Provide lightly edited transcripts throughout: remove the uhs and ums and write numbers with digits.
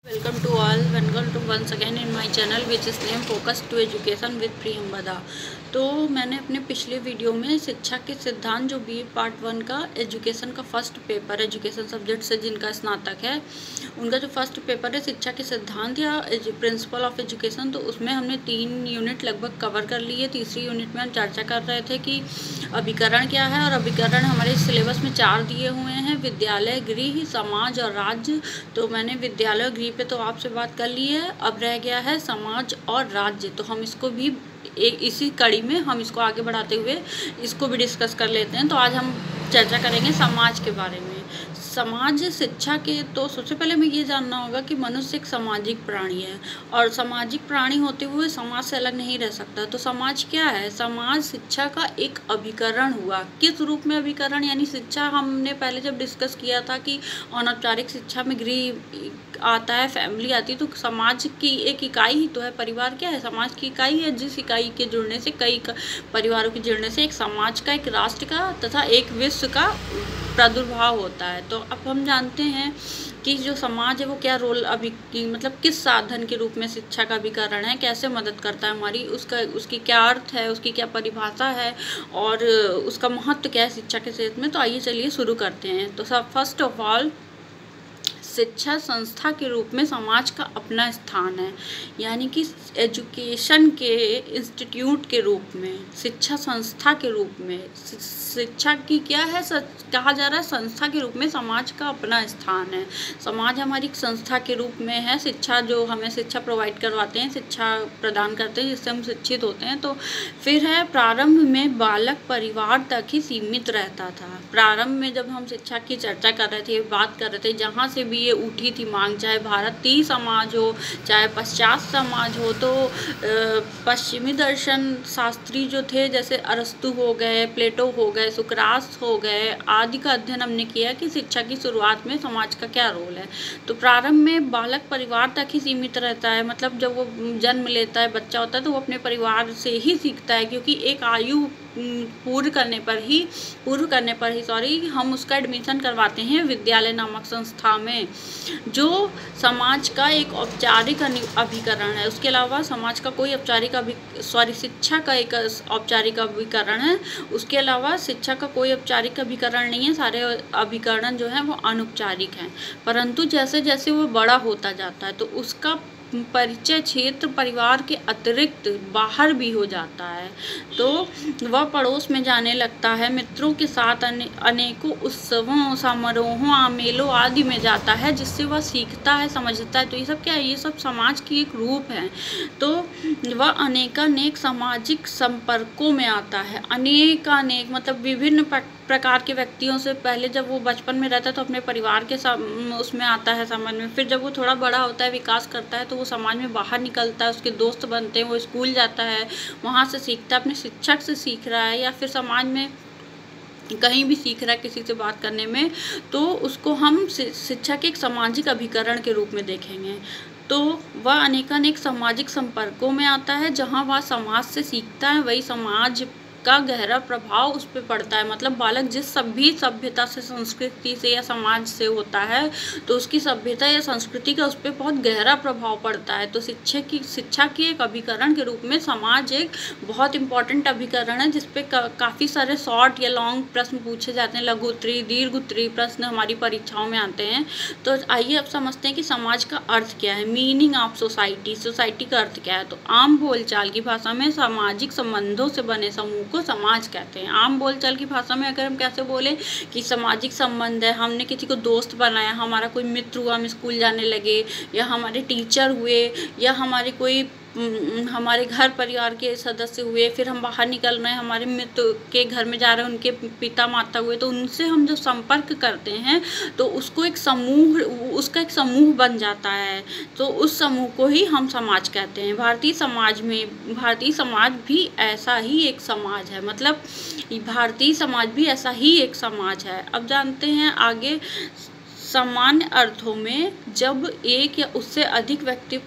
Welcome to all. Welcome to once again in my channel which is named Focus to Education with Priyambada. तो मैंने अपने पिछले video में शिक्षा के सिद्धांत जो BA पार्ट 1 का एजुकेशन का फर्स्ट पेपर, एजुकेशन सब्जेक्ट से जिनका स्नातक है उनका जो फर्स्ट पेपर है शिक्षा के सिद्धांत या प्रिंसिपल ऑफ एजुकेशन, तो उसमें हमने 3 यूनिट लगभग कवर कर ली है। तीसरी यूनिट में हम चर्चा कर रहे थे कि अभिकरण क्या है, और अभिकरण हमारे सिलेबस में 4 दिए हुए हैं, विद्यालय, गृह, समाज और राज्य। तो मैंने विद्यालय और गृह पे तो आपसे बात कर ली है, अब रह गया है समाज और राज्य। तो हम इसको भी इसी कड़ी में हम इसको आगे बढ़ाते हुए इसको भी डिस्कस कर लेते हैं। तो आज हम चर्चा करेंगे समाज के बारे में। समाज शिक्षा के, तो सबसे पहले हमें ये जानना होगा कि मनुष्य एक सामाजिक प्राणी है, और सामाजिक प्राणी होते हुए समाज से अलग नहीं रह सकता। तो समाज क्या है? समाज शिक्षा का एक अभिकरण हुआ। किस रूप में अभिकरण? यानी शिक्षा हमने पहले जब डिस्कस किया था कि अनौपचारिक शिक्षा में गृह आता है, फैमिली आती है, तो समाज की एक इकाई ही तो है। परिवार क्या है? समाज की इकाई है, जिस इकाई के जुड़ने से, कई परिवारों के जुड़ने से एक समाज का, एक राष्ट्र का तथा एक विश्व का प्रादुर्भाव होता है। तो अब हम जानते हैं कि जो समाज है वो क्या रोल मतलब किस साधन के रूप में शिक्षा का अभिकरण है, कैसे मदद करता है हमारी, उसकी क्या अर्थ है, उसकी क्या परिभाषा है और उसका महत्व क्या है शिक्षा के क्षेत्र में। तो आइए चलिए शुरू करते हैं। तो सब फर्स्ट ऑफ ऑल, शिक्षा संस्था के रूप में समाज का अपना स्थान है, यानी कि एजुकेशन के इंस्टीट्यूट के रूप में, शिक्षा संस्था के रूप में, शिक्षा की क्या है कहा जा रहा है, संस्था के रूप में समाज का अपना स्थान है। समाज हमारी संस्था के रूप में है। शिक्षा जो हमें शिक्षा प्रोवाइड करवाते हैं, शिक्षा प्रदान करते हैं, जिससे हम शिक्षित होते हैं। तो फिर है, प्रारंभ में बालक परिवार तक ही सीमित रहता था। प्रारंभ में जब हम शिक्षा की चर्चा कर रहे थे, बात कर रहे थे, जहाँ से भी ये उठी थी मांग, चाहे भारतीय समाज हो चाहे पश्चात समाज हो, तो पश्चिमी दर्शन शास्त्री जो थे, जैसे अरस्तु हो गए, प्लेटो हो गए, सुकरात हो गए आदि का अध्ययन हमने किया कि शिक्षा की शुरुआत में समाज का क्या रोल है। तो प्रारंभ में बालक परिवार तक ही सीमित रहता है, मतलब जब वो जन्म लेता है, बच्चा होता है, तो वो अपने परिवार से ही सीखता है, क्योंकि एक आयु पूर्ण करने पर ही हम उसका एडमिशन करवाते हैं विद्यालय नामक संस्था में, जो समाज का एक औपचारिक अभिकरण है। उसके अलावा समाज का कोई शिक्षा का एक औपचारिक अभिकरण है। उसके अलावा शिक्षा का कोई औपचारिक अभिकरण नहीं है। सारे अभिकरण जो हैं वो अनौपचारिक हैं, परंतु जैसे जैसे वो बड़ा होता जाता है तो उसका परिचय क्षेत्र परिवार के अतिरिक्त बाहर भी हो जाता है। तो वह पड़ोस में जाने लगता है, मित्रों के साथ अनेकों उत्सवों, समारोहों, आमेलों आदि में जाता है, जिससे वह सीखता है, समझता है। तो ये सब क्या है? ये सब समाज की एक रूप है। तो वह अनेकानेक सामाजिक संपर्कों में आता है। अनेकानेक मतलब विभिन्न प्रकार के व्यक्तियों से, पहले जब वो बचपन में रहता है तो अपने परिवार के उसमें आता है समाज में। फिर जब वो थोड़ा बड़ा होता है, विकास करता है, तो वो समाज में बाहर निकलता है, उसके दोस्त बनते हैं, वो स्कूल जाता है, वहाँ से सीखता है, अपने शिक्षक से सीख रहा है, या फिर समाज में कहीं भी सीख रहा है किसी से बात करने में, तो उसको हम शिक्षा के एक सामाजिक अभिकरण के रूप में देखेंगे। तो वह अनेकानेक सामाजिक संपर्कों में आता है, जहाँ वह समाज से सीखता है, वही समाज का गहरा प्रभाव उस पर पड़ता है। मतलब बालक जिस सभी सभ्यता से, संस्कृति से या समाज से होता है, तो उसकी सभ्यता या संस्कृति का उस पर बहुत गहरा प्रभाव पड़ता है। तो शिक्षा की एक अभिकरण के रूप में समाज एक बहुत इम्पॉर्टेंट अभिकरण है, जिसपे काफ़ी सारे शॉर्ट या लॉन्ग प्रश्न पूछे जाते हैं, लघु उत्तरीय, दीर्घ उत्तरीय प्रश्न हमारी परीक्षाओं में आते हैं। तो आइए अब समझते हैं कि समाज का अर्थ क्या है, मीनिंग ऑफ सोसाइटी। सोसाइटी का अर्थ क्या है? तो आम बोलचाल की भाषा में सामाजिक संबंधों से बने समूह को समाज कहते हैं। आम बोलचाल की भाषा में अगर हम कैसे बोले कि सामाजिक संबंध है, हमने किसी को दोस्त बनाया, हमारा कोई मित्र हुआ, हम स्कूल जाने लगे, या हमारे टीचर हुए, या हमारे घर परिवार के सदस्य हुए, फिर हम बाहर निकल रहे हैं, हमारे मित्र के घर में जा रहे हैं, उनके पिता माता हुए, तो उनसे हम जो संपर्क करते हैं तो उसका एक समूह बन जाता है। तो उस समूह को ही हम समाज कहते हैं। भारतीय समाज भी ऐसा ही एक समाज है, मतलब भारतीय समाज भी ऐसा ही एक समाज है। अब जानते हैं आगे, सामान्य अर्थों में जब एक या उससे अधिक व्यक्ति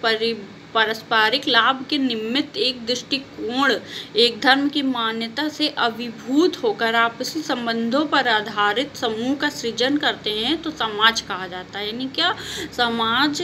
पारस्परिक लाभ के निमित्त एक दृष्टिकोण, एक धर्म की मान्यता से अभिभूत होकर आपसी संबंधों पर आधारित समूह का सृजन करते हैं तो समाज कहा जाता है। यानी क्या, समाज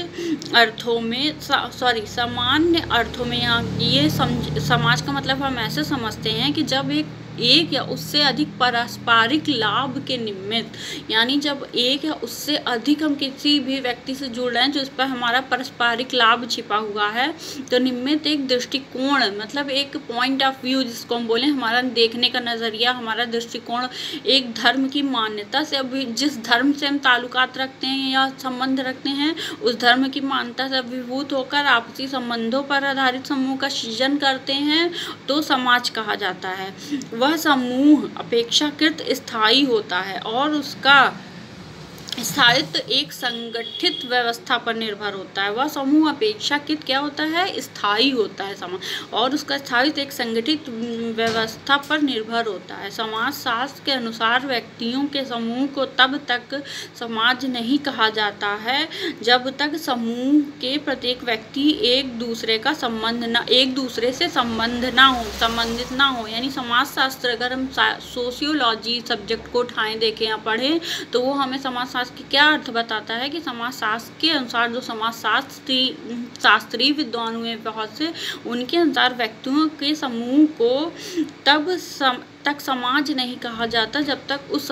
अर्थों में सामान्य अर्थों में यहाँ ये समाज का मतलब हम ऐसे समझते हैं कि जब एक या उससे अधिक पारस्परिक लाभ के निमित्त, यानी जब एक या उससे अधिक हम किसी भी व्यक्ति से जुड़ रहे हैं जो इस पर हमारा पारस्परिक लाभ छिपा हुआ है, तो निमित्त एक दृष्टिकोण, मतलब एक पॉइंट ऑफ व्यू जिसको हम बोलें, हमारा देखने का नज़रिया, हमारा दृष्टिकोण एक धर्म की मान्यता से, अभी जिस धर्म से हम ताल्लुकात रखते हैं या संबंध रखते हैं उस धर्म की मान्यता से अभिभूत होकर आपसी संबंधों पर आधारित समूह का सृजन करते हैं तो समाज कहा जाता है। वह समूह अपेक्षाकृत स्थायी होता है और उसका स्थायित्व एक संगठित व्यवस्था पर निर्भर होता है। वह समूह अपेक्षाकृत क्या होता है, स्थायी होता है समाज, और उसका स्थायित्व एक संगठित व्यवस्था पर निर्भर होता है। समाज शास्त्र के अनुसार व्यक्तियों के समूह को तब तक समाज नहीं कहा जाता है जब तक समूह के प्रत्येक व्यक्ति एक दूसरे से संबंधित ना हो। यानी समाज शास्त्र, अगर हम सोशियोलॉजी सब्जेक्ट को उठाएं, देखें या पढ़ें, तो वो हमें समाज शास्त्र की क्या अर्थ बताता है कि समाज शास्त्र के अनुसार जो समाज शास्त्रीय विद्वान हुए बहुत से, उनके अनुसार व्यक्तियों के समूह को तक समाज नहीं कहा जाता जब तक उस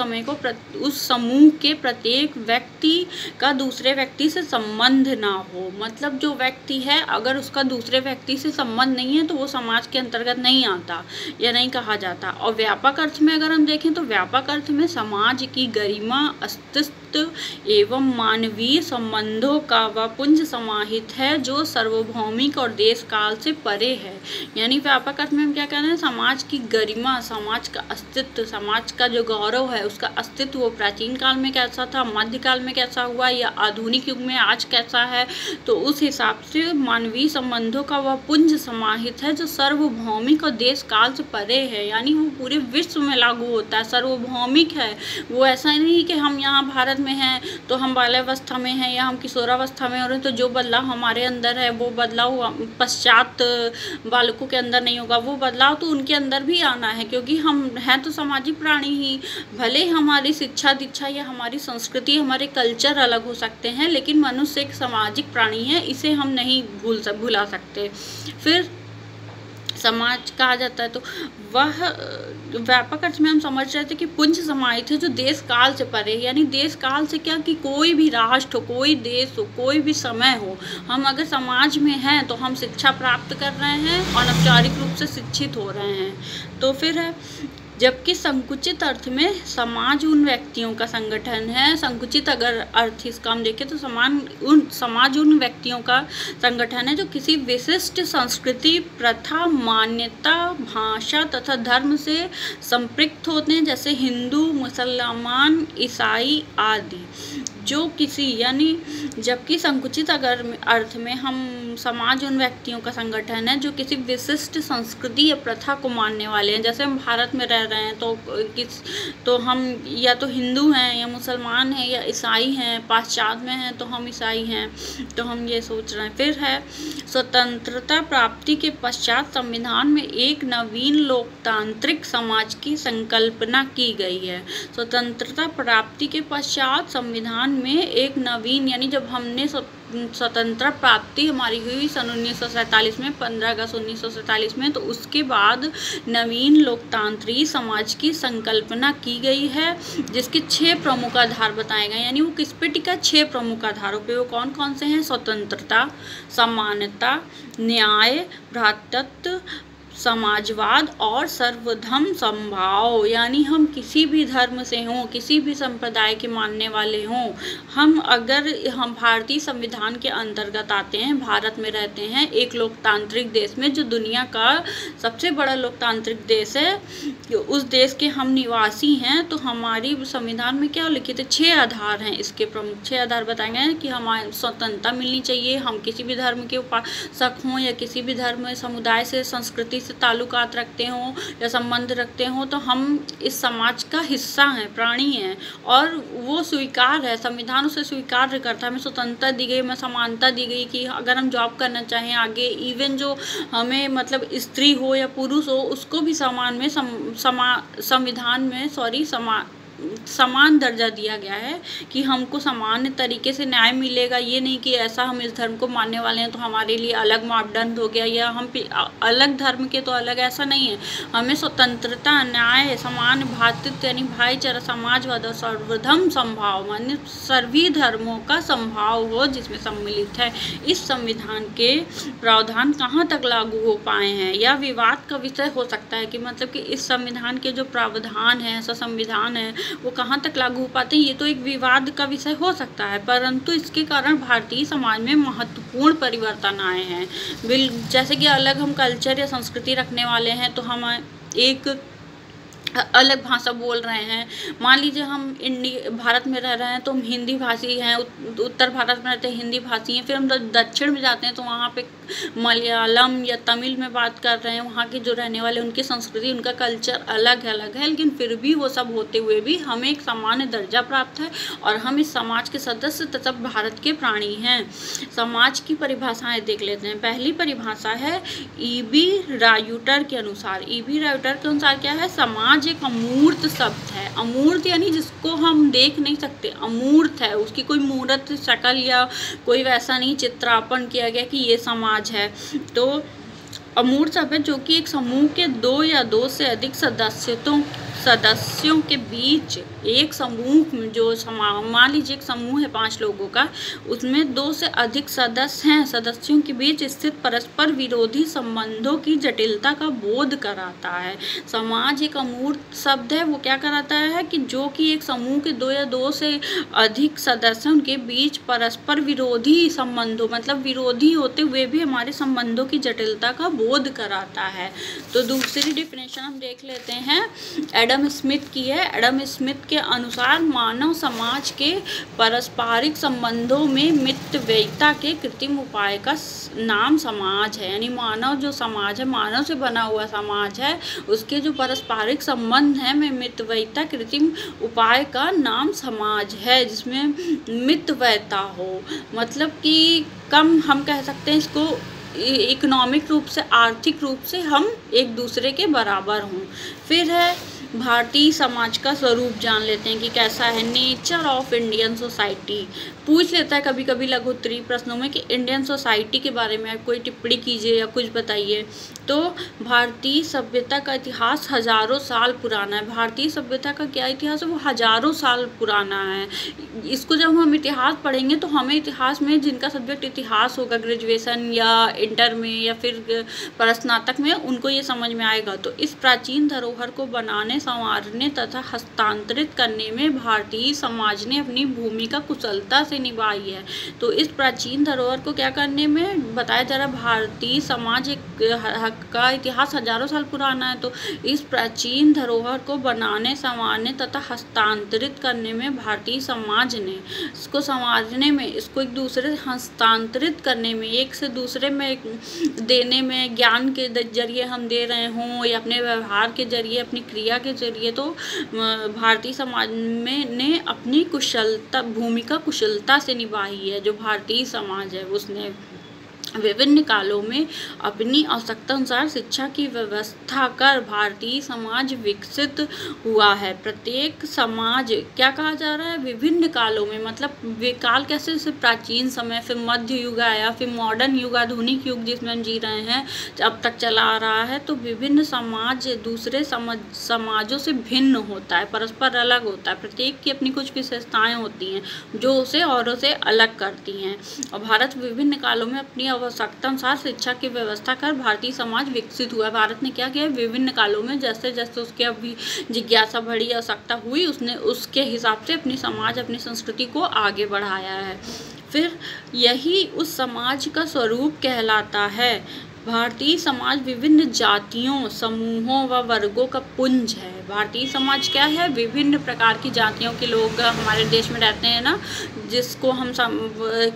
समूह के प्रत्येक व्यक्ति का दूसरे व्यक्ति से संबंध ना हो। मतलब जो व्यक्ति है अगर उसका दूसरे व्यक्ति से संबंध नहीं है तो वो समाज के अंतर्गत नहीं आता या नहीं कहा जाता। और व्यापक अर्थ में अगर हम देखें तो व्यापक अर्थ में समाज की गरिमा, अस्तित्व एवं मानवीय संबंधों का वह पुंज समाहित है जो सार्वभौमिक और देश काल से परे है। यानी व्यापक अर्थ में हम क्या कह रहे हैं, समाज की गरिमा, समाज का अस्तित्व, समाज का जो गौरव है उसका अस्तित्व वो प्राचीन काल में कैसा था, मध्यकाल में कैसा हुआ या आधुनिक युग में आज कैसा है, तो उस हिसाब से मानवीय संबंधों का वह पुंज समाहित है जो सार्वभौमिक और देश काल से परे है। यानी वो पूरे विश्व में लागू होता है, सार्वभौमिक है। वो ऐसा नहीं कि हम यहाँ भारत में हैं तो हम बाल्यावस्था में हैं या हम किशोरावस्था में हो रहे हैं तो जो बदलाव हमारे अंदर है वो बदलाव पश्चात बालकों के अंदर नहीं होगा, वो बदलाव तो उनके अंदर भी आना है, क्योंकि हम हैं तो सामाजिक प्राणी ही। भले हमारी शिक्षा दीक्षा या हमारी संस्कृति, हमारे कल्चर अलग हो सकते हैं, लेकिन मनुष्य एक सामाजिक प्राणी है, इसे हम नहीं भुला सकते। फिर समाज कहा जाता है तो वह व्यापक अर्थ में हम समझ रहे थे कि पुंज समाहित है जो देश काल से परे। यानी देश काल से क्या, कि कोई भी राष्ट्र हो, कोई देश हो, कोई भी समय हो, हम अगर समाज में हैं तो हम शिक्षा प्राप्त कर रहे हैं, अनौपचारिक रूप से शिक्षित हो रहे हैं। तो फिर है, जबकि संकुचित अर्थ में समाज उन व्यक्तियों का संगठन है। संकुचित अगर अर्थ इसका हम देखें तो समाज उन व्यक्तियों का संगठन है जो किसी विशिष्ट संस्कृति, प्रथा, मान्यता, भाषा तथा धर्म से संपृक्त होते हैं, जैसे हिंदू, मुसलमान, ईसाई आदि। जो किसी, यानी जबकि संकुचित अगर अर्थ में हम समाज उन व्यक्तियों का संगठन है जो किसी विशिष्ट संस्कृति या प्रथा को मानने वाले हैं। जैसे हम भारत में रह रहे हैं तो हम या तो हिंदू हैं या मुसलमान हैं या ईसाई हैं, पाश्चात्य में हैं तो हम ईसाई हैं, तो हम ये सोच रहे हैं। फिर है, स्वतंत्रता प्राप्ति के पश्चात संविधान में एक नवीन लोकतांत्रिक समाज की संकल्पना की गई है। स्वतंत्रता प्राप्ति के पश्चात संविधान में एक नवीन, यानी जब हमने स्वतंत्रता प्राप्ति हमारी हुई सन 1947 में, 15 अगस्त 1947 में, तो उसके बाद नवीन लोकतांत्रिक समाज की संकल्पना की गई है जिसके 6 प्रमुख आधार बताए गए। यानी वो किस पे टिका, 6 प्रमुख आधारों पे। वो कौन कौन से हैं? स्वतंत्रता, समानता, न्याय, भ्रातृत्व, समाजवाद और सर्वधर्म समभाव। यानी हम किसी भी धर्म से हों, किसी भी संप्रदाय के मानने वाले हों, हम भारतीय संविधान के अंतर्गत आते हैं, भारत में रहते हैं, एक लोकतांत्रिक देश में जो दुनिया का सबसे बड़ा लोकतांत्रिक देश है, उस देश के हम निवासी हैं, तो हमारी संविधान में क्या लिखित है, 6 आधार हैं। इसके प्रमुख 6 आधार बताए गए हैं कि हमारी स्वतंत्रता मिलनी चाहिए, हम किसी भी धर्म के उपासक हों या किसी भी धर्म समुदाय से संस्कृति से ताल्लुकात रखते हों या संबंध रखते हों, तो हम इस समाज का हिस्सा हैं, प्राणी हैं, और वो स्वीकार है, संविधान उसे स्वीकार करता है। हमें स्वतंत्रता दी गई, हमें समानता दी गई कि अगर हम जॉब करना चाहें आगे, इवन जो हमें मतलब स्त्री हो या पुरुष हो उसको भी समान में संविधान में समान दर्जा दिया गया है कि हमको सामान्य तरीके से न्याय मिलेगा। ये नहीं कि ऐसा हम इस धर्म को मानने वाले हैं तो हमारे लिए अलग मापदंड हो गया, या हम अलग धर्म के तो अलग, ऐसा नहीं है। हमें स्वतंत्रता, न्याय, समान भातृत्व यानी भाईचारा, समाजवाद और सर्वधर्म समभाव माने सभी धर्मों का समभाव हो जिसमें सम्मिलित है। इस संविधान के प्रावधान कहाँ तक लागू हो पाए हैं या विवाद का विषय हो सकता है कि मतलब कि इस संविधान के जो प्रावधान है, ऐसा संविधान है, वो कहाँ तक लागू हो पाते हैं, ये तो एक विवाद का विषय हो सकता है। परंतु इसके कारण भारतीय समाज में महत्वपूर्ण परिवर्तन आए हैं। जैसे कि अलग हम कल्चर या संस्कृति रखने वाले हैं, तो हम एक अलग भाषा बोल रहे हैं। मान लीजिए हम भारत में रह रहे हैं तो हम हिंदी भाषी हैं, उत्तर भारत में रहते हैं हिंदी भाषी हैं, फिर हम दक्षिण में जाते हैं तो वहाँ पे मलयालम या तमिल में बात कर रहे हैं, वहाँ के जो रहने वाले उनकी संस्कृति, उनका कल्चर अलग है, लेकिन फिर भी वो सब होते हुए भी हमें एक सामान्य दर्जा प्राप्त है और हम इस समाज के सदस्य तथा भारत के प्राणी हैं। समाज की परिभाषाएं देख लेते हैं। पहली परिभाषा है ई.बी. रायूटर के अनुसार। ई.बी. रायूटर के अनुसार क्या है, समाज एक अमूर्त शब्द है। अमूर्त यानी जिसको हम देख नहीं सकते, अमूर्त है, उसकी कोई मूर्त शक्ल या कोई वैसा नहीं चित्रापन किया गया कि ये समाज है। तो अमूर्त शब्द है जो कि एक समूह के 2 या 2 से अधिक सदस्यों के बीच, एक समूह में जो मान लीजिए एक समूह है 5 लोगों का, उसमें 2 से अधिक सदस्य हैं, सदस्यों के बीच स्थित परस्पर विरोधी संबंधों की जटिलता का बोध कराता है। समाज एक अमूर्त शब्द है, वो क्या कराता है कि जो कि एक समूह के 2 या 2 से अधिक सदस्यों के बीच परस्पर विरोधी संबंधों, मतलब विरोधी होते हुए भी हमारे संबंधों की जटिलता का बोध कराता है। तो दूसरी डिफिनेशन हम देख लेते हैं, एडम स्मिथ की है। एडम स्मिथ के अनुसार मानव समाज के पारस्परिक संबंधों में मितव्ययिता के कृत्रिम उपाय का नाम समाज है। यानी मानव जो समाज है, मानव से बना हुआ समाज है, उसके जो पारस्परिक संबंध है में मितव्ययिता कृत्रिम उपाय का नाम समाज है, जिसमें मितव्ययिता हो, मतलब कि कम, हम कह सकते हैं इसको इकोनॉमिक रूप से, आर्थिक रूप से हम एक दूसरे के बराबर हों। फिर है भारतीय समाज का स्वरूप जान लेते हैं कि कैसा है। नेचर ऑफ इंडियन सोसाइटी पूछ लेता है कभी कभी लघुत्तरीय प्रश्नों में कि इंडियन सोसाइटी के बारे में आप कोई टिप्पणी कीजिए या कुछ बताइए। तो भारतीय सभ्यता का इतिहास हजारों साल पुराना है। भारतीय सभ्यता का क्या इतिहास है, वो हजारों साल पुराना है। इसको जब हम इतिहास पढ़ेंगे तो हमें इतिहास में, जिनका सब्जेक्ट इतिहास होगा ग्रेजुएशन या इंटर में या फिर स्नातक में, उनको ये समझ में आएगा। तो इस प्राचीन धरोहर को बनाने, संवारने तथा हस्तांतरित करने में भारतीय समाज ने अपनी भूमिका कुशलता से निभाई है। तो इस प्राचीन धरोहर को क्या करने में बताया जा रहा है, भारतीय समाज का इतिहास हजारों साल पुराना है। तो इस प्राचीन धरोहर को बनाने, संवारने तथा हस्तांतरित करने में भारतीय समाज ने, इसको संवारने में, इसको एक दूसरे से हस्तांतरित करने में, एक से दूसरे में देने में, ज्ञान के जरिए हम दे रहे हों या अपने व्यवहार के जरिए, अपनी क्रिया के जरिए, तो भारतीय समाज में ने अपनी भूमिका कुशलता से निभाई है। जो भारतीय समाज है उसने विभिन्न कालों में अपनी आवश्यकता अनुसार शिक्षा की व्यवस्था कर भारतीय समाज विकसित हुआ है। प्रत्येक समाज, क्या कहा जा रहा है, विभिन्न कालों में, मतलब वे काल कैसे, जैसे प्राचीन समय, फिर मध्य युग आया, फिर मॉडर्न युग, आधुनिक युग जिसमें हम जी रहे हैं, अब तक चला आ रहा है। तो विभिन्न समाज दूसरे समाजों से भिन्न होता है, परस्पर अलग होता है। प्रत्येक की अपनी कुछ विशेषताएं होती हैं जो उसे औरों से अलग करती हैं। और भारत विभिन्न कालों में अपनी आवश्यकता अनुसार शिक्षा की व्यवस्था कर भारतीय समाज विकसित हुआ। भारत ने क्या किया, विभिन्न कालों में जैसे जैसे उसके अभी जिज्ञासा बढ़ी, आवश्यकता हुई, उसने उसके हिसाब से अपनी समाज, अपनी संस्कृति को आगे बढ़ाया है। फिर यही उस समाज का स्वरूप कहलाता है। भारतीय समाज विभिन्न जातियों, समूहों व वर्गों का पुंज है। भारतीय समाज क्या है? विभिन्न प्रकार की जातियों के लोग हमारे देश में रहते हैं ना, जिसको हम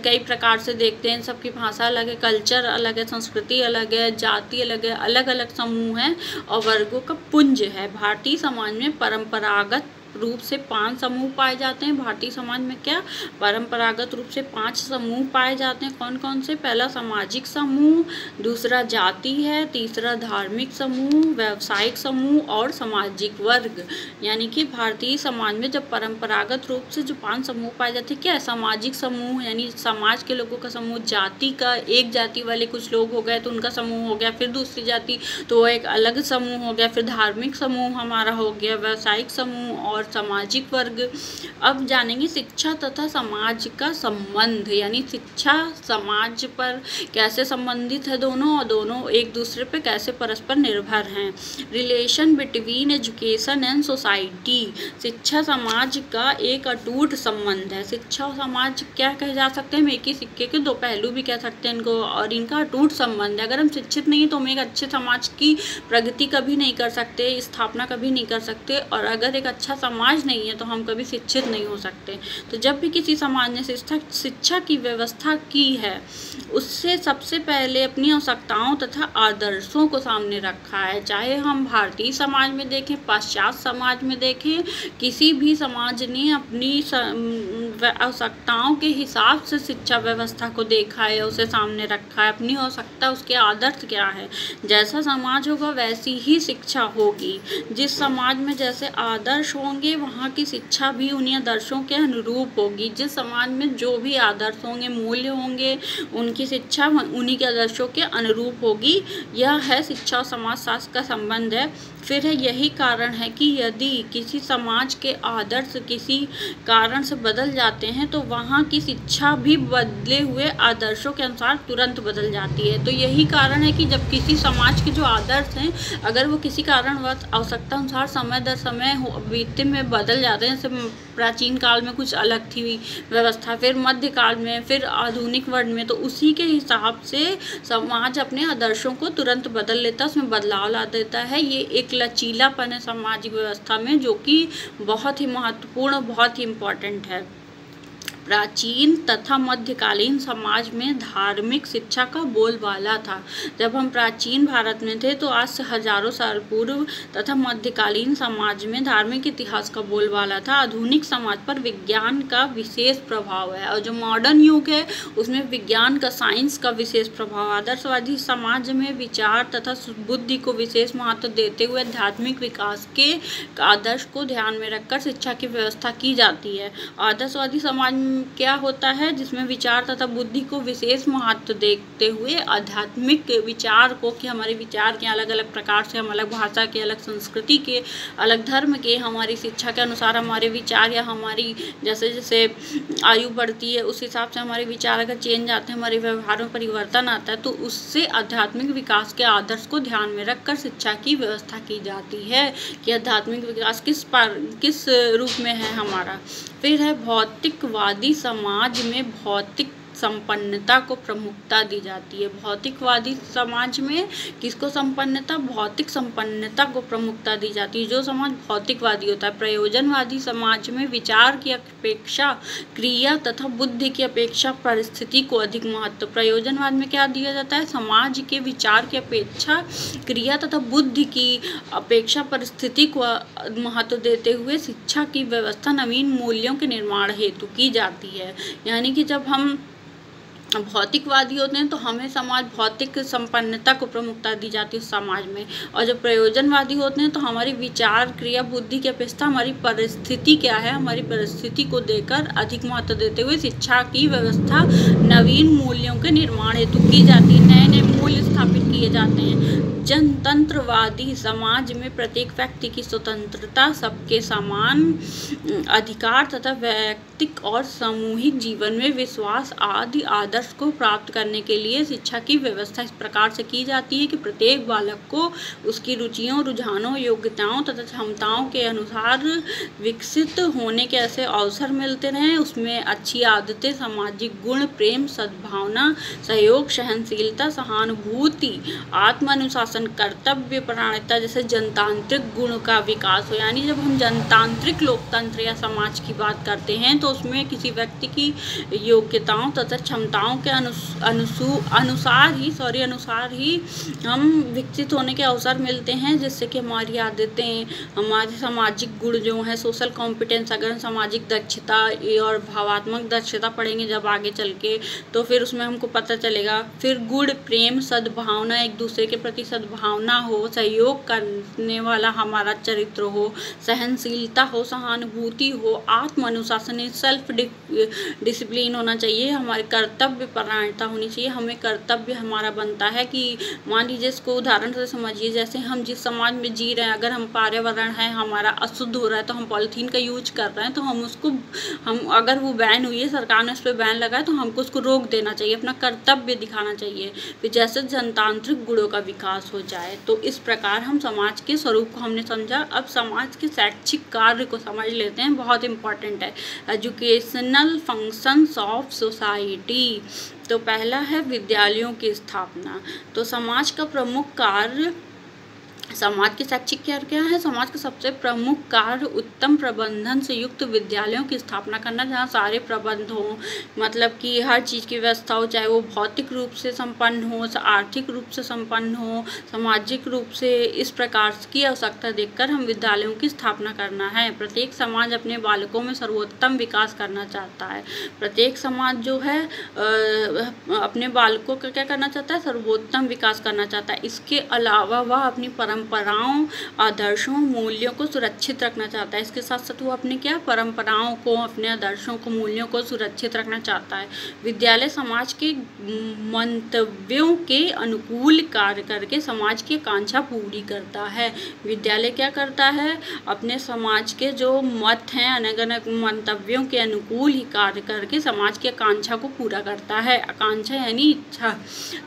कई प्रकार से देखते हैं। सबकी भाषा अलग है, कल्चर अलग है, संस्कृति अलग है, जाति अलग है, अलग अलग समूह हैं और वर्गों का पुंज है। भारतीय समाज में परंपरागत रूप से 5 समूह पाए जाते हैं। भारतीय समाज में क्या परंपरागत रूप से 5 समूह पाए जाते हैं। कौन कौन से? पहला सामाजिक समूह, दूसरा जाति है, तीसरा धार्मिक समूह, व्यावसायिक समूह और सामाजिक वर्ग। यानी कि भारतीय समाज में जब परंपरागत रूप से जो 5 समूह पाए जाते हैं, क्या है? सामाजिक समूह यानी समाज के लोगों का समूह, जाति का एक जाति वाले कुछ लोग हो गए तो उनका समूह हो गया, फिर दूसरी जाति तो एक अलग समूह हो गया, फिर धार्मिक समूह हमारा हो गया, व्यावसायिक समूह और सामाजिक वर्ग। अब जानेंगे शिक्षा तथा समाज का संबंध, यानी शिक्षा समाज पर कैसे संबंधित है दोनों, और दोनों एक दूसरे पे कैसे परस्पर निर्भर हैं। Relation between education and society. शिक्षा समाज का एक अटूट संबंध है। शिक्षा और समाज क्या कहे जा सकते हैं? एक ही सिक्के के 2 पहलू भी कह सकते हैं इनको, और इनका अटूट संबंध है। अगर हम शिक्षित नहीं तो हम एक अच्छे समाज की प्रगति कभी नहीं कर सकते, स्थापना कभी नहीं कर सकते, और अगर एक अच्छा समाज नहीं है तो हम कभी शिक्षित नहीं हो सकते। तो जब भी किसी समाज ने शिक्षा की व्यवस्था की है, उससे सबसे पहले अपनी आवश्यकताओं तथा आदर्शों को सामने रखा है। चाहे हम भारतीय समाज में देखें, पाश्चात्य समाज में देखें, किसी भी समाज ने अपनी आवश्यकताओं के हिसाब से शिक्षा व्यवस्था को देखा है, उसे सामने रखा है। अपनी आवश्यकता, उसके आदर्श क्या है, जैसा समाज होगा वैसी ही शिक्षा होगी। जिस समाज में जैसे आदर्श होंगे वहाँ की शिक्षा भी उन्हीं आदर्शों के अनुरूप होगी। जिस समाज में जो भी आदर्श होंगे, मूल्य होंगे, उनकी शिक्षा उन्हीं के आदर्शों के अनुरूप होगी। यह है शिक्षा और समाज शास्त्र का संबंध है। फिर है यही कारण है कि यदि किसी समाज के आदर्श किसी कारण से बदल जाते हैं तो वहाँ की शिक्षा भी बदले हुए आदर्शों के अनुसार तुरंत बदल जाती है। तो यही कारण है कि जब किसी समाज के जो आदर्श हैं, अगर वो किसी कारणवश आवश्यकता अनुसार समय दर समय बीतते में बदल जाते हैं, जैसे प्राचीन काल में कुछ अलग थी व्यवस्था, फिर मध्यकाल में, फिर आधुनिक वर्ग में, तो उसी के हिसाब से समाज अपने आदर्शों को तुरंत बदल लेता है, उसमें बदलाव ला देता है। ये एक लचीलापन है सामाजिक व्यवस्था में, जो कि बहुत ही महत्वपूर्ण, बहुत ही इम्पोर्टेंट है। प्राचीन तथा मध्यकालीन समाज में धार्मिक शिक्षा का बोलबाला था। जब हम प्राचीन भारत में थे तो आज से हजारों साल पूर्व तथा मध्यकालीन समाज में धार्मिक इतिहास का बोलबाला था। आधुनिक समाज पर विज्ञान का विशेष प्रभाव है, और जो मॉडर्न युग है उसमें विज्ञान का, साइंस का विशेष प्रभाव। आदर्शवादी समाज में विचार तथा बुद्धि को विशेष महत्व देते हुए आध्यात्मिक विकास के आदर्श को ध्यान में रखकर शिक्षा की व्यवस्था की जाती है। आदर्शवादी समाज क्या होता है? जिसमें विचार तथा बुद्धि को विशेष महत्व देते हुए आध्यात्मिक विचार को, कि हमारे विचार के अलग अलग प्रकार से, हम अलग भाषा के, अलग संस्कृति के, अलग धर्म के, हमारी शिक्षा के अनुसार हमारे विचार, या हमारी जैसे जैसे आयु बढ़ती है उस हिसाब से हमारे विचार अगर चेंज आते हैं, हमारे व्यवहार में परिवर्तन आता है, तो उससे आध्यात्मिक विकास के आदर्श को ध्यान में रखकर शिक्षा की व्यवस्था की जाती है कि आध्यात्मिक विकास किस रूप में है हमारा। फिर है भौतिकवादी समाज में भौतिक संपन्नता को प्रमुखता दी जाती है। भौतिकवादी समाज में किसको संपन्नता? भौतिक संपन्नता को प्रमुखता दी जाती है। जो समाज भौतिकवादी होता है। प्रयोजनवादी समाज में विचार की अपेक्षा क्रिया तथा बुद्धि की अपेक्षा परिस्थिति को अधिक महत्व। प्रयोजनवाद में क्या दिया जाता है? समाज के विचार की अपेक्षा क्रिया तथा बुद्धि की अपेक्षा परिस्थिति को महत्व देते हुए शिक्षा की व्यवस्था नवीन मूल्यों के निर्माण हेतु की जाती है। यानी कि जब हम भौतिकवादी होते हैं तो हमें समाज भौतिक संपन्नता को प्रमुखता दी जाती है उस समाज में, और जब प्रयोजनवादी होते हैं तो हमारी विचार क्रिया बुद्धि की अपेक्षा हमारी परिस्थिति क्या है, हमारी परिस्थिति को देकर अधिक महत्व देते हुए शिक्षा की व्यवस्था नवीन मूल्यों के निर्माण हेतु की जाती है। नए नए मूल्य स्थापित किए जाते हैं। जनतंत्रवादी समाज में प्रत्येक व्यक्ति की स्वतंत्रता, सबके समान अधिकार तथा नैतिक और सामूहिक जीवन में विश्वास आदि आदर्श को प्राप्त करने के लिए शिक्षा की व्यवस्था इस प्रकार से की जाती है कि प्रत्येक बालक को उसकी रुचियों, रुझानों, योग्यताओं तथा क्षमताओं के अनुसार विकसित होने के ऐसे अवसर मिलते रहें। उसमें अच्छी आदतें, सामाजिक गुण, प्रेम, सद्भावना, सहयोग, सहनशीलता, सहानुभूति, आत्मानुशासन, कर्तव्य परायणता जैसे जनतांत्रिक गुण का विकास हो। यानी जब हम जनतांत्रिक लोकतंत्र या समाज की बात करते हैं तो उसमें किसी व्यक्ति की योग्यताओं तथा क्षमताओं के अनुसार ही हम विकसित होने के अवसर मिलते हैं, जिससे कि हमारी आदतें, हमारे सामाजिक गुण जो हैं, सोशल कॉम्पिटेंस, अगर सामाजिक दक्षता और भावात्मक दक्षता पढ़ेंगे जब आगे चल के तो फिर उसमें हमको पता चलेगा। फिर गुण, प्रेम, सद्भावना, एक दूसरे के प्रति सद्भावना हो, सहयोग करने वाला हमारा चरित्र हो, सहनशीलता हो, सहानुभूति हो, आत्म अनुशासन, सेल्फ डिसिप्लिन होना चाहिए, हमारे कर्तव्य परायणता होनी चाहिए। हमें कर्तव्य हमारा बनता है कि मान लीजिए, इसको उदाहरण से समझिए, जैसे हम जिस समाज में जी रहे हैं, अगर हम पर्यावरण है हमारा अशुद्ध हो रहा है तो हम पॉलीथीन का यूज कर रहे हैं तो हम अगर वो बैन हुई है, सरकार ने उस पर बैन लगाया तो हमको उसको रोक देना चाहिए, अपना कर्तव्य दिखाना चाहिए। फिर जैसे जनतांत्रिक गुणों का विकास हो जाए, तो इस प्रकार हम समाज के स्वरूप को हमने समझा। अब समाज के शैक्षिक कार्य को समझ लेते हैं, बहुत इंपॉर्टेंट है। Educational functions of society. तो पहला है विद्यालयों की स्थापना। तो समाज का प्रमुख कार्य, समाज के शैक्षिक कार्य क्या है? समाज का सबसे प्रमुख कार्य उत्तम प्रबंधन से युक्त विद्यालयों की स्थापना करना, जहाँ सारे प्रबंध हों, मतलब कि हर चीज़ की व्यवस्था हो, चाहे वो भौतिक रूप से संपन्न हो, आर्थिक रूप से संपन्न हो, सामाजिक रूप से। इस प्रकार की आवश्यकता देखकर हम विद्यालयों की स्थापना करना है। प्रत्येक समाज अपने बालकों में सर्वोत्तम विकास करना चाहता है। प्रत्येक समाज जो है अपने बालकों का क्या करना चाहता है? सर्वोत्तम विकास करना चाहता है। इसके अलावा वह अपनी परंपराओं, आदर्शों, मूल्यों को सुरक्षित रखना चाहता है। इसके साथ साथ वो अपने क्या परंपराओं को, अपने आदर्शों को, मूल्यों को सुरक्षित रखना चाहता है। विद्यालय समाज के मंतव्यों के अनुकूल कार्य करके समाज की आकांक्षा पूरी करता है। विद्यालय क्या करता है? अपने समाज के जो मत हैं, अलग-अलग मंतव्यों के अनुकूल ही कार्य करके समाज की आकांक्षा को पूरा करता है। आकांक्षा यानी इच्छा।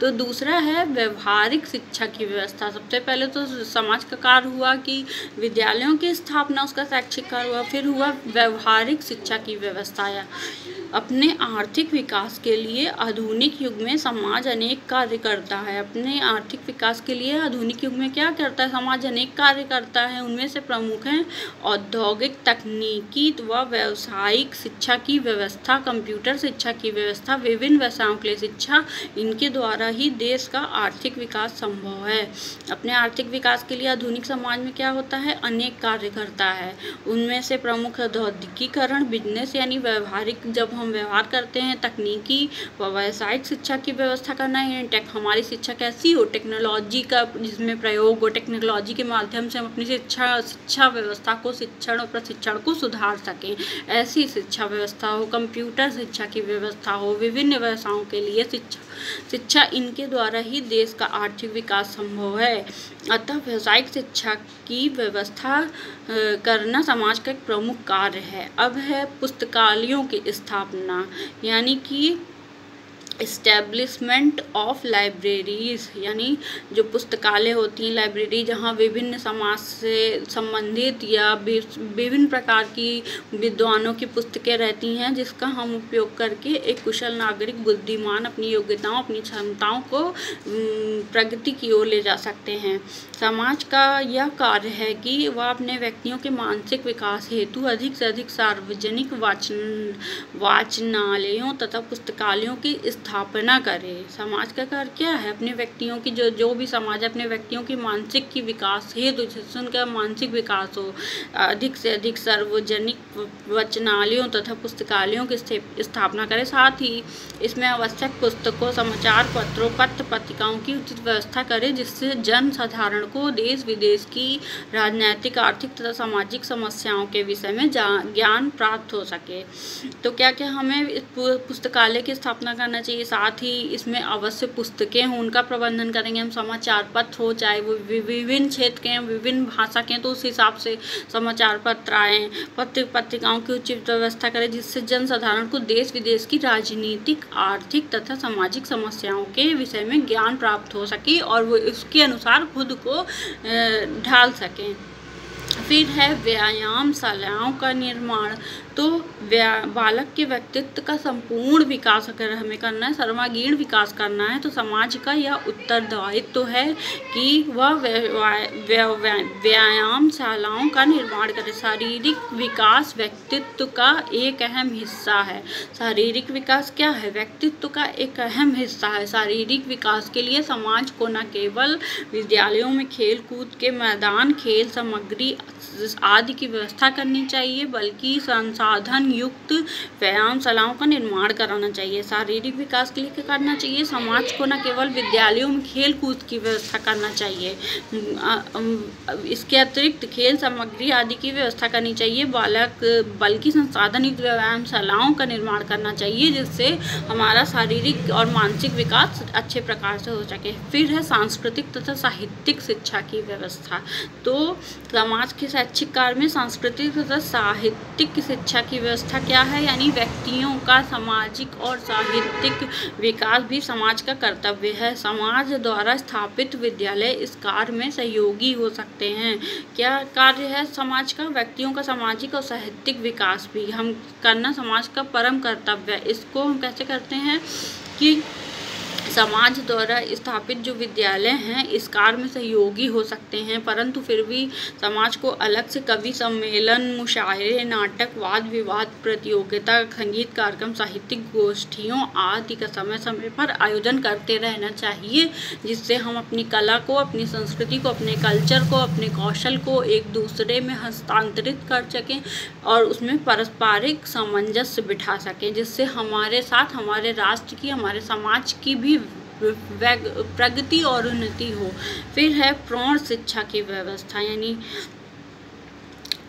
तो दूसरा है व्यवहारिक शिक्षा की व्यवस्था। सबसे पहले तो समाज का कार्य हुआ कि विद्यालयों की स्थापना, उसका शैक्षिक कार्य हुआ। फिर हुआ व्यवहारिक शिक्षा की व्यवस्था। अपने आर्थिक विकास के लिए आधुनिक युग में समाज अनेक कार्य करता है। अपने आर्थिक विकास के लिए आधुनिक युग में क्या करता है? समाज अनेक कार्य करता है। उनमें से प्रमुख हैं औद्योगिक, तकनीकी व व्यावसायिक शिक्षा की व्यवस्था, कंप्यूटर शिक्षा की व्यवस्था, विभिन्न व्यवसायों के लिए शिक्षा। इनके द्वारा ही देश का आर्थिक विकास संभव है। अपने आर्थिक विकास के लिए आधुनिक समाज में क्या होता है? अनेक कार्य करता है। उनमें से प्रमुख औद्योगिकीकरण, बिजनेस यानी व्यवहारिक, जब हम व्यवहार करते हैं, तकनीकी व व्यावसायिक शिक्षा की व्यवस्था करना है। हमारी शिक्षा कैसी हो? टेक्नोलॉजी का जिसमें प्रयोग हो, टेक्नोलॉजी के माध्यम से हम अपनी शिक्षा व्यवस्था को, शिक्षण और प्रशिक्षण को सुधार सकें, ऐसी शिक्षा व्यवस्था हो। कंप्यूटर शिक्षा की व्यवस्था हो, विभिन्न व्यवसायों के लिए शिक्षा। इनके द्वारा ही देश का आर्थिक विकास संभव है। अतः व्यावसायिक शिक्षा की व्यवस्था करना समाज का एक प्रमुख कार्य है। अब है पुस्तकालयों की स्थापना, यानी कि इस्टेब्लिशमेंट ऑफ लाइब्रेरीज, यानी जो पुस्तकालय होती हैं, लाइब्रेरी, जहाँ विभिन्न समाज से संबंधित या विभिन्न प्रकार की विद्वानों की पुस्तकें रहती हैं, जिसका हम उपयोग करके एक कुशल नागरिक, बुद्धिमान, अपनी योग्यताओं, अपनी क्षमताओं को प्रगति की ओर ले जा सकते हैं। समाज का यह कार्य है कि वह अपने व्यक्तियों के मानसिक विकास हेतु अधिक से अधिक सार्वजनिक वाचनालयों तथा पुस्तकालयों की स्थापना करे। समाज का कार्य क्या है? अपने व्यक्तियों की जो भी समाज है, अपने व्यक्तियों की मानसिक की विकास हेतु, जिससे उनका मानसिक विकास हो, अधिक से अधिक सार्वजनिक वाचनालयों तथा पुस्तकालयों की स्थापना करे। साथ ही इसमें आवश्यक पुस्तकों, समाचार पत्रों, पत्र पत्रिकाओं की उचित व्यवस्था करे, जिससे जन साधारण को देश विदेश की राजनैतिक, आर्थिक तथा सामाजिक समस्याओं के विषय में ज्ञान प्राप्त हो सके। तो क्या क्या हमें पुस्तकालय की स्थापना करना चाहिए? चाहिए, साथ ही इसमें अवश्य पुस्तकें हों उनका प्रबंधन करेंगे हम। समाचार पत्र हो, चाहे वो विभिन्न क्षेत्र के हैं, विभिन्न भाषा के हैं, तो उस हिसाब से समाचार पत्र आएँ। पत्रिकाओं की उचित व्यवस्था करें जिससे जनसाधारण को देश विदेश की राजनीतिक, आर्थिक तथा सामाजिक समस्याओं के विषय में ज्ञान प्राप्त हो सके और वो इसके अनुसार खुद को ढाल सकें। फिर है व्यायामशालाओं का निर्माण। तो बालक के व्यक्तित्व का संपूर्ण विकास अगर हमें करना है, सर्वांगीण विकास करना है, तो समाज का यह उत्तरदायित्व है कि वह व्यायामशालाओं का निर्माण करे। शारीरिक विकास व्यक्तित्व का एक अहम हिस्सा है। शारीरिक विकास क्या है? व्यक्तित्व का एक अहम हिस्सा है। शारीरिक विकास के लिए समाज को न केवल विद्यालयों में खेल कूद के मैदान, खेल सामग्री आदि की व्यवस्था करनी चाहिए, बल्कि संसाधन युक्त व्यायामशालाओं का निर्माण कराना चाहिए। शारीरिक विकास के लिए क्या करना चाहिए? समाज को न केवल विद्यालयों में खेल कूद की व्यवस्था करना चाहिए, इसके अतिरिक्त खेल सामग्री आदि की व्यवस्था करनी चाहिए, बल्कि संसाधन युक्त व्यायामशालाओं का निर्माण करना चाहिए, जिससे हमारा शारीरिक और मानसिक विकास अच्छे प्रकार से हो सके। फिर है सांस्कृतिक तथा साहित्यिक शिक्षा की व्यवस्था। तो समाज के शैक्षिक कार्य में सांस्कृतिक तथा साहित्यिक शिक्षा की व्यवस्था क्या है? यानी व्यक्तियों का सामाजिक और साहित्यिक विकास भी समाज का कर्तव्य है। समाज द्वारा स्थापित विद्यालय इस कार्य में सहयोगी हो सकते हैं। क्या कार्य है समाज का? व्यक्तियों का सामाजिक और साहित्यिक विकास भी हम करना समाज का परम कर्तव्य है। इसको हम कैसे करते हैं कि समाज द्वारा स्थापित जो विद्यालय हैं इस कार्य में सहयोगी हो सकते हैं, परंतु फिर भी समाज को अलग से कवि सम्मेलन, मुशायरे, नाटक, वाद विवाद प्रतियोगिता, संगीत कार्यक्रम, साहित्यिक गोष्ठियों आदि का समय समय पर आयोजन करते रहना चाहिए, जिससे हम अपनी कला को, अपनी संस्कृति को, अपने कल्चर को, अपने कौशल को एक दूसरे में हस्तांतरित कर सकें और उसमें पारस्परिक सामंजस्य बिठा सकें, जिससे हमारे साथ हमारे राष्ट्र की, हमारे समाज की भी प्रगति और उन्नति हो। फिर है प्रौढ़ शिक्षा की व्यवस्था, यानी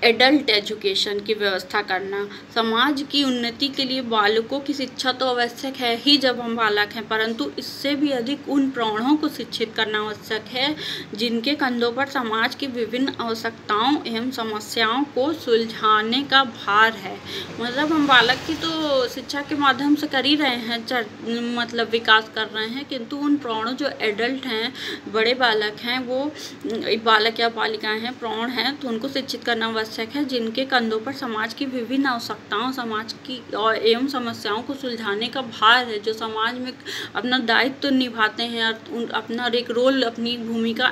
एडल्ट एजुकेशन की व्यवस्था करना। समाज की उन्नति के लिए बालकों की शिक्षा तो आवश्यक है ही जब हम बालक हैं, परंतु इससे भी अधिक उन प्रौढ़ों को शिक्षित करना आवश्यक है जिनके कंधों पर समाज की विभिन्न आवश्यकताओं एवं समस्याओं को सुलझाने का भार है। मतलब हम बालक की तो शिक्षा के माध्यम से कर ही रहे हैं, मतलब विकास कर रहे हैं, किंतु उन प्रौढ़ों जो एडल्ट हैं, बड़े बालक हैं, वो बालक या बालिकाएँ हैं, प्रौढ़ हैं, तो उनको शिक्षित करना आवश्यक है, जिनके कंधों पर समाज की विभिन्न आवश्यकताओं, समाज की और एवं समस्याओं को सुलझाने का भार है, जो समाज में अपना दायित्व निभाते हैं और अपना एक रोल, अपनी भूमिका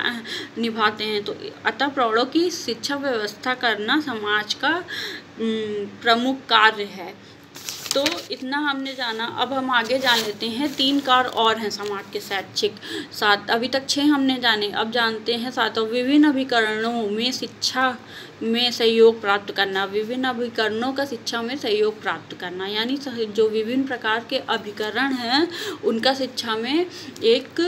निभाते हैं। तो अतः प्रौढ़ों की शिक्षा व्यवस्था करना समाज का प्रमुख कार्य है। तो इतना हमने जाना, अब हम आगे जान लेते हैं 3 कार्य और हैं समाज के शैक्षिक। 7 अभी तक 6 हमने जाने, अब जानते हैं 7। विभिन्न अभिकरणों में शिक्षा में सहयोग प्राप्त करना। विभिन्न अभिकरणों का शिक्षा में सहयोग प्राप्त करना, यानी जो विभिन्न प्रकार के अभिकरण हैं उनका शिक्षा में एक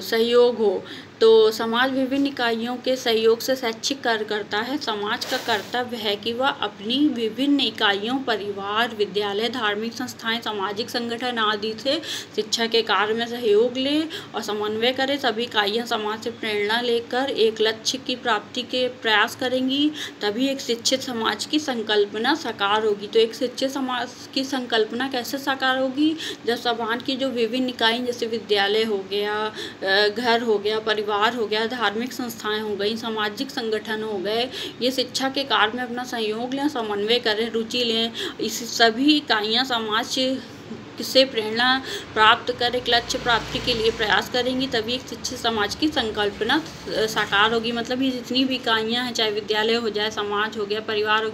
सहयोग हो। तो समाज विभिन्न इकाइयों के सहयोग से शैक्षिक कार्य करता है। समाज का कर्तव्य है कि वह अपनी विभिन्न इकाइयों, परिवार, विद्यालय, धार्मिक संस्थाएं, सामाजिक संगठन आदि से शिक्षा के कार्य में सहयोग ले और समन्वय करे। सभी इकाइयां समाज से प्रेरणा लेकर एक लक्ष्य की प्राप्ति के प्रयास करेंगी, तभी एक शिक्षित समाज की संकल्पना साकार होगी। तो एक शिक्षित समाज की संकल्पना कैसे साकार होगी? जब समाज की जो विभिन्न इकाई, जैसे विद्यालय हो गया, घर हो गया, परिवार हो गया, धार्मिक संस्थाएं हो गई, सामाजिक संगठन हो गए, ये शिक्षा के कार्य में अपना सहयोग लें, समन्वय करें, रुचि लें। इस सभी इकाइयां समाज से प्रेरणा प्राप्त कर एक लक्ष्य प्राप्ति के लिए प्रयास करेंगी, तभी एक शिक्षित समाज की संकल्पना साकार होगी। मतलब ये जितनी भी इकाइयाँ हैं, चाहे विद्यालय हो जाए, समाज हो गया, परिवार हो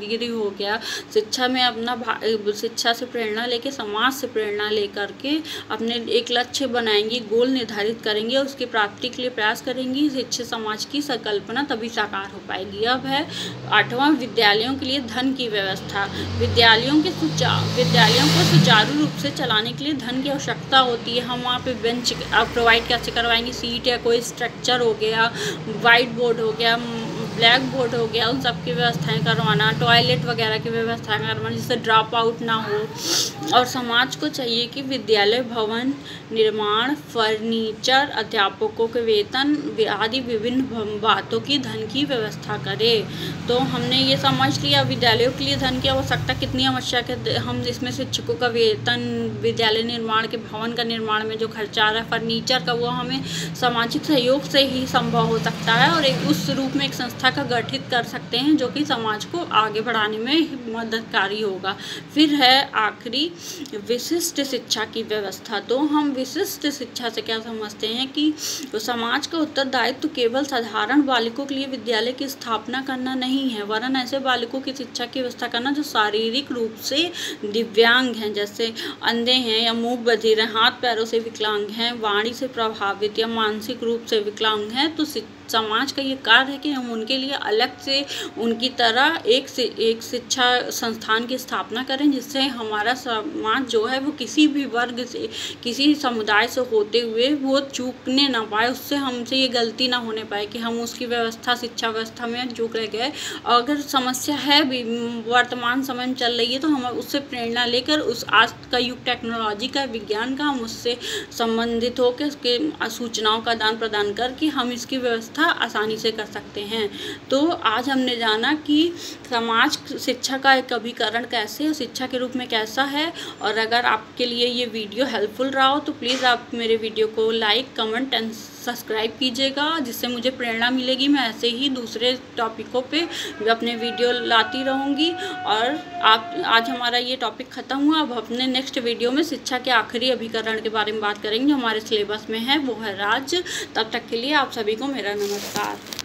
गया, शिक्षा में अपना शिक्षा से प्रेरणा लेके, समाज से प्रेरणा लेकर के अपने एक लक्ष्य बनाएंगी, गोल निर्धारित करेंगे और उसकी प्राप्ति के लिए प्रयास करेंगी। शिक्षित समाज की संकल्पना तभी साकार हो पाएगी। अब है 8वां, विद्यालयों के लिए धन की व्यवस्था। विद्यालयों को सुचारू रूप से चलाने के लिए धन की आवश्यकता होती है। हम वहाँ पे बेंच प्रोवाइड कैसे करवाएंगे? सीट या कोई स्ट्रक्चर हो गया, वाइट बोर्ड हो गया, ब्लैक बोर्ड हो गया, उन सब की व्यवस्थाएं करवाना, टॉयलेट वगैरह की व्यवस्थाएं करवाना जिससे ड्रॉप आउट ना हो। और समाज को चाहिए कि विद्यालय भवन निर्माण, फर्नीचर, अध्यापकों के वेतन आदि विभिन्न बातों की धन की व्यवस्था करे। तो हमने ये समझ लिया विद्यालयों के लिए धन की आवश्यकता कितनी आवश्यक है। हम इसमें शिक्षकों का वेतन, विद्यालय निर्माण के भवन का निर्माण में जो खर्चा आ रहा है, फर्नीचर का, वो हमें सामाजिक सहयोग से ही संभव हो सकता है और एक उस रूप में एक संस्था का गठित कर सकते हैं जो कि समाज को आगे बढ़ाने में मददकारी होगा। फिर है आखिरी, विशिष्ट शिक्षा की व्यवस्था। तो हम विशिष्ट शिक्षा से क्या समझते हैं कि तो समाज का उत्तरदायित्व केवल साधारण बालिकों के लिए विद्यालय की स्थापना करना नहीं है, वरन ऐसे बालिकों की शिक्षा की व्यवस्था करना जो शारीरिक रूप से दिव्यांग हैं, जैसे अंधे हैं या मूक बधिर हैं, हाथ पैरों से विकलांग हैं, वाणी से प्रभावित या मानसिक रूप से विकलांग हैं। तो समाज का ये कार्य है कि हम उनके लिए अलग से उनकी तरह एक शिक्षा संस्थान की स्थापना करें, जिससे हमारा समाज जो है वो किसी भी वर्ग से, किसी समुदाय से होते हुए वो चूकने ना पाए, उससे हमसे ये गलती ना होने पाए कि हम उसकी व्यवस्था, शिक्षा व्यवस्था में चूक रह गए। अगर समस्या है भी वर्तमान समय में चल रही है तो हम उससे प्रेरणा लेकर उस आज का युग टेक्नोलॉजी का, विज्ञान का, हम उससे संबंधित होकर उसके सूचनाओं का आदान प्रदान करके हम इसकी व्यवस्था आसानी से कर सकते हैं। तो आज हमने जाना कि समाज शिक्षा का एक अभिकरण कैसे और शिक्षा के रूप में कैसा है। और अगर आपके लिए ये वीडियो हेल्पफुल रहा हो तो प्लीज़ आप मेरे वीडियो को लाइक, कमेंट एंड सब्सक्राइब कीजिएगा, जिससे मुझे प्रेरणा मिलेगी। मैं ऐसे ही दूसरे टॉपिकों पे अपने वीडियो लाती रहूँगी। और आज हमारा ये टॉपिक ख़त्म हुआ। अब अपने नेक्स्ट वीडियो में शिक्षा के आखिरी अभिकरण के बारे में बात करेंगे जो हमारे सिलेबस में है, वो है राज्य। तब तक के लिए आप सभी को मेरा नमस्कार।